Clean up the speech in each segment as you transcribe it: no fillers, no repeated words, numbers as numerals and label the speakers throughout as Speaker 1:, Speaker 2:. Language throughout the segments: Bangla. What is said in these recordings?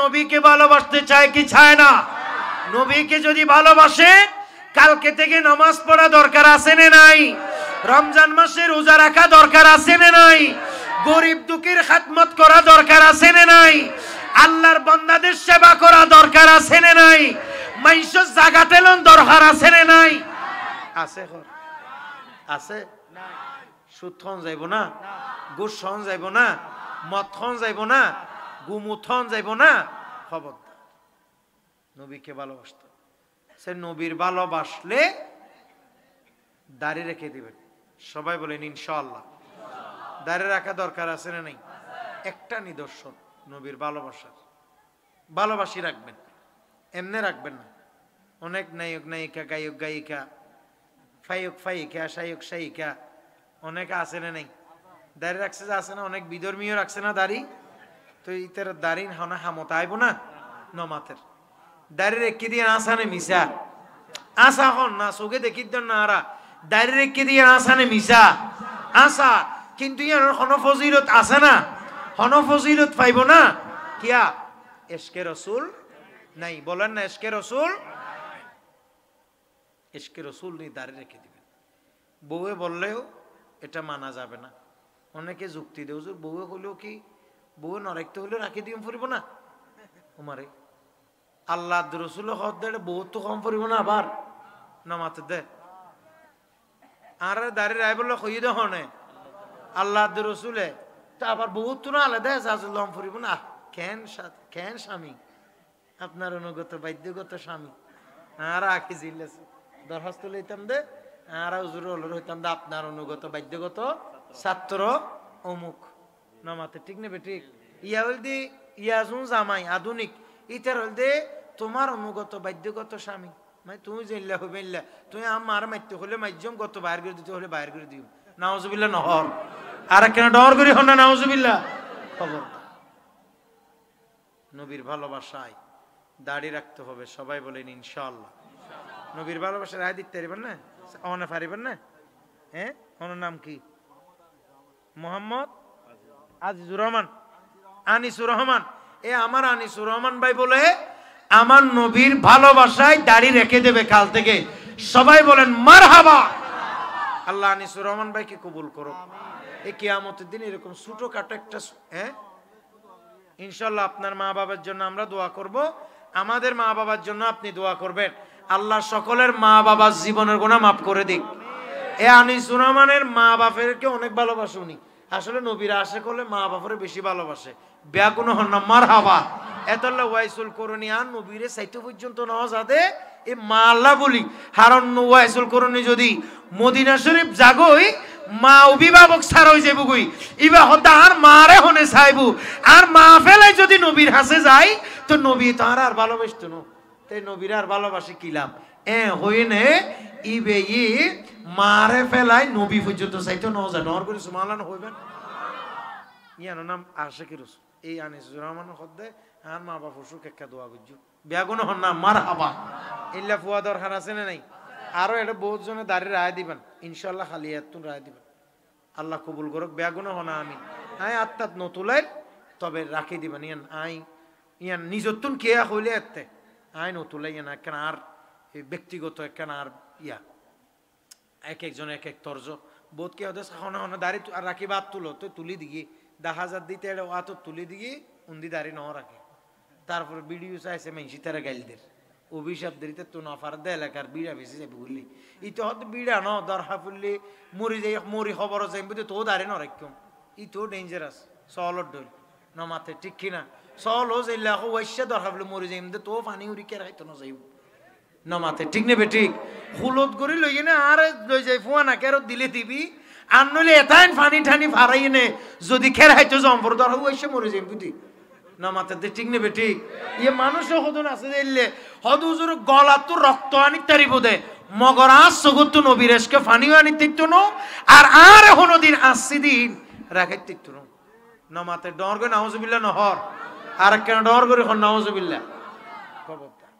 Speaker 1: নবীকে ভালোবাসতে চায় কি চায় না? নবীকে যদি ভালোবাসে কালকে থেকে নামাজ পড়া দরকার আছে না নাই? রমজান মাসে রোজা রাখা দরকার আছে না নাই? গরিব দুঃখীর খিদমত করা দরকার আছে না নাই? আল্লাহর বান্দাদের সেবা করা দরকার আছে না নাই? মানুষের জাগাতে লন দরকার আছে না নাই? আছে আছে সুদ খন যাইব না, ঘুষ খন যাইব না, মদ খন যাইব না, গুমুথন যাইব না। খবরদার নবীকে ভালোবাসত। সে নবীর ভালোবাসলে দাড়ি রেখে দিবেন। সবাই বলেন ইনশাআল্লাহ। দাড়ি রাখা দরকার আছে না নাই? একটা নিদর্শন নবীর ভালোবাসার, ভালোবাসি রাখবেন, এমনি রাখবেন না। অনেক নায়ক নায়িকা, গায়ক গায়িকা, ফায়ক ফায়িকা, শায়ক শায়িকা অনেক আছে না নাই? দাড়ি রাখছে যে আছে না, অনেক বিধর্মীয় রাখছে না দাড়ি। তো ইতার দাড়ি হনা হামত আইব না নমাতের দাড়ি রেখে দিয়ে আসানে মিশা আসা হন না, চোখে দেখি না আরা দাড়ি রেখে দিয়ে আসানে মিশা আসা। কিন্তু ইয়ার হন ফজিলত আছে না, হন ফজিলত পাইব না। কিয়া এশকে রসুল নাই? বলেন না এশকে রসুল। এশকে রসুল নেই, দাড়ি রেখে দিবেন। বউয়ে বললেও এটা মানা যাবে না। অনেকে যুক্তি দেও যে বউয়ে হলেও কি, বউ নরাইতে হলেও রাখি দিয়ে ফুরিব না উমারে। আল্লাহ রসুল হদ দে বউ তো কম ফুরিব না, আবার নামাতে দে আর দাঁড়িয়ে রায় বললে খই দে হনে আল্লাহ রসুলে তা আবার বহুত তো না আলাদা জাজুল্লাহ ফুরিব না। কেন স্বামী, আপনার অনুগত বাধ্যগত স্বামী আর আঁকি জিল্লেছে দরখাস্ত লইতাম দে আর হুজুর হইতাম দে আপনার অনুগত বাধ্যগত ছাত্র অমুক নামাতে। ঠিক নেবে ঠিক? ইয়া হল দি ইয়াজুন জামাই আধুনিক, ইটার হল দে তোমার অনুগত বাধ্যগত স্বামী। মানে তুমি জেল্লা হইবে ইল্লা, তুমি আমার মাইতে হলে মাইজম গত বাইর করে দিতে হলে বাইর করে দিও। নাউজুবিল্লাহ নহর আর কেন ডর করি হন না নাউজুবিল্লাহ। খবর নবীর ভালোবাসায় দাড়ি রাখতে হবে। সবাই বলেন ইনশাআল্লাহ। নবীর ভালোবাসার রায় দিতে পারিবেন না? অনে পারিবেন না? হ্যাঁ, ওনার নাম কি? মোহাম্মদ আজিজুর রহমান, আনিসুর রহমান। এ আমার আনিসুর রহমান ভাই বলে আমার নবীর ভালোবাসায় দাড়ি রেখে দেবে কাল থেকে। সবাই বলেন মারহাবা। আল্লাহ আনিসুর রহমান ভাইকে কবুল করো। এই কিয়ামতের দিন এরকম ছোটখাটো একটা ইনশাআল্লাহ আপনার মা বাবার জন্য আমরা দোয়া করব, আমাদের মা বাবার জন্য আপনি দোয়া করবেন। আল্লাহ সকলের মা বাবার জীবনের গুনাহ মাফ করে দিক। এ আনিসুর রহমানের মা বাপেরকে অনেক ভালোবাসে উনি। আসলে নবীরা আশা করলে মা বাপের বেশি ভালোবাসে। ব্যাগুন হন না মারহাবা। এতল্লা ওয়াইসুল করণী আর নবীরে সাইতে পর্যন্ত নেওয়া যাতে এ মা আল্লাহ বলি। হারণ ওয়াইসুল করণী যদি মদিনা শরীফ জাগই মা অভিভাবক ছাড় হয়ে যাবো গই ইবা হতা আর মারে হনে চাইবো আর মা ফেলে যদি নবীর হাসে যায় তো নবী তার আর ভালোবাসতো না। তাই নবীর আর ভালোবাসে কিলাম হইনে ইবে ই মারে ফেলাই নবী পর্যন্ত চাইতো ন যায় নর করে সুমালান হইবেন ইয়ানো নাম আশিকি রাসূল। এই আনিসুর রহমান হদ্দে আর মা বাবা ফুসুক একটা দোয়া বুঝু ব্যাগুন হন না মারহাবা। ইল্লা ফুয়া দরকার আছে না নাই? আরো এটা বহুত জনে দাঁড়িয়ে রায় দিবেন ইনশাআল্লাহ। খালি এতুন রায় দিবেন। আল্লাহ কবুল করুক। ব্যাগুন হনা আমি আই আত্মাত নতুলাই তবে রাখি দিবেন। ইয়ান আই ইয়ান নিজতুন কে হইলে এতে আই নতুলাই ইয়ান কেন আর ব্যক্তিগত কেন আর ইয়া এক একজন এক এক তর্জ বোধ কে হতে হনা হনা দাঁড়ি আর রাখি বাদ তুলো তো তুলি দিগি 10,000 দিতে আত তুলি দিগি উন্দি দাঁড়ি ন রাখে। তারপর ভিডিও চাইছে মেনসি তারা গাইলদের অভিশাপ দিতে তো নফার দে এলাকার বিড়া বেশি যাবে বুঝলি ইতো হয়তো বিড়া ন দরহা ফুললি মরি যাই মরি খবর যাই বুঝতে তো দাঁড়ি ন রাখম ই তো ডেঞ্জারাস সলর ডল ন মাথে ঠিক কিনা সল হো যাইলে ওয়াইসা দরহা ফুলে মরি যাই তো পানি উড়ি কে রাখতো না যাইব ন মাথে ঠিক নেবে ঠিক হুলত করি লই না আর লই যাই ফুয়া না কেরো দিলে দিবি আর নইলে এতাইন ফানি ঠানি ফারাই নে যদি খেরাইতো জম্পর দরহা ওয়াইসা মরি যাই বুঝি না মাথাতে ঠিক নেবে ঠিক ইয়ে মানুষ হদন আছে দিলে হদুজুর গলা তো রক্ত আনি তারি বোধে মগর আস সগত নবীরেশকে ফানিও আনি তিক্ত নো আর হনো দিন আসছি দিন রাখাই তিক্ত নো না মাথে ডর করে নাউজুবিল্লাহ নহর আর কেন ডর করে হন নাউজুবিল্লাহ। খবরদার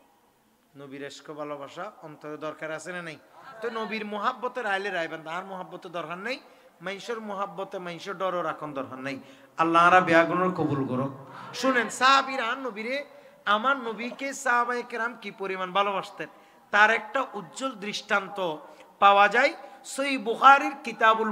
Speaker 1: নবীরেশকে ভালোবাসা অন্তরে দরকার আছে না নাই? তো নবীর মোহাব্বতের আইলে রাইবেন আর মোহাব্বতের দরকার নেই। মানুষের মোহাব্বতে মানুষের ডরও রাখন দরকার নাই। আল্লাহ আরা বেয়াগুনের কবুল করো। শুনেন সাহাবীরা নবীরে, আমার নবীকে সাহাবায়ে কেরাম কি পরিমাণ ভালোবাসতেন তার একটা উজ্জ্বল দৃষ্টান্ত পাওয়া যায় সহিহ বুখারীর কিতাবুল